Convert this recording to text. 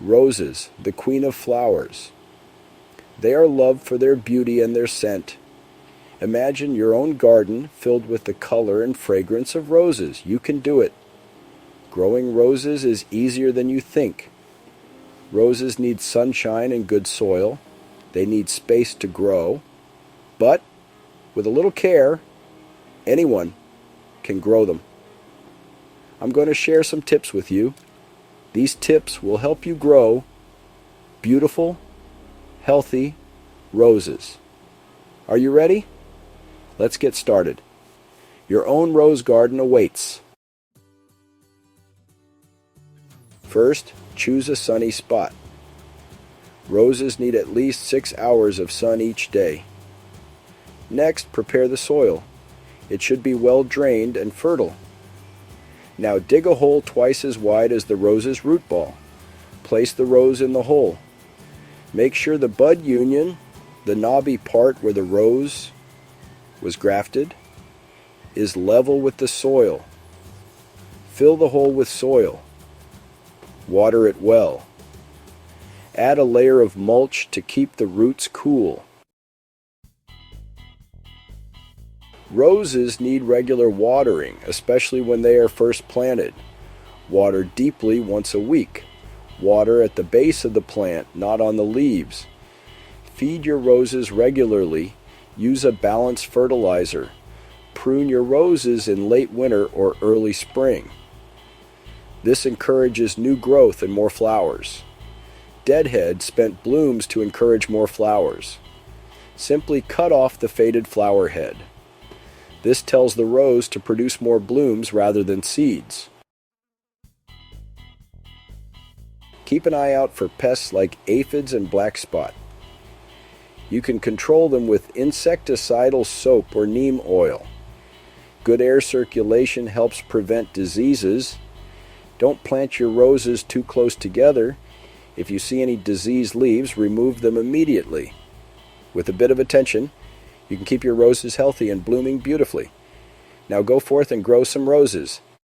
Roses, the queen of flowers. They are loved for their beauty and their scent. Imagine your own garden filled with the color and fragrance of roses. You can do it. Growing roses is easier than you think. Roses need sunshine and good soil. They need space to grow. But with a little care, anyone can grow them. I'm going to share some tips with you. These tips will help you grow beautiful, healthy roses. Are you ready? Let's get started. Your own rose garden awaits. First, choose a sunny spot. Roses need at least 6 hours of sun each day. Next, prepare the soil. It should be well drained and fertile. Now dig a hole twice as wide as the rose's root ball. Place the rose in the hole. Make sure the bud union, the knobby part where the rose was grafted, is level with the soil. Fill the hole with soil. Water it well. Add a layer of mulch to keep the roots cool. Roses need regular watering, especially when they are first planted. Water deeply once a week. Water at the base of the plant, not on the leaves. Feed your roses regularly. Use a balanced fertilizer. Prune your roses in late winter or early spring. This encourages new growth and more flowers. Deadhead spent blooms to encourage more flowers. Simply cut off the faded flower head. This tells the rose to produce more blooms rather than seeds. Keep an eye out for pests like aphids and black spot. You can control them with insecticidal soap or neem oil. Good air circulation helps prevent diseases. Don't plant your roses too close together. If you see any diseased leaves, remove them immediately. With a bit of attention, you can keep your roses healthy and blooming beautifully. Now go forth and grow some roses.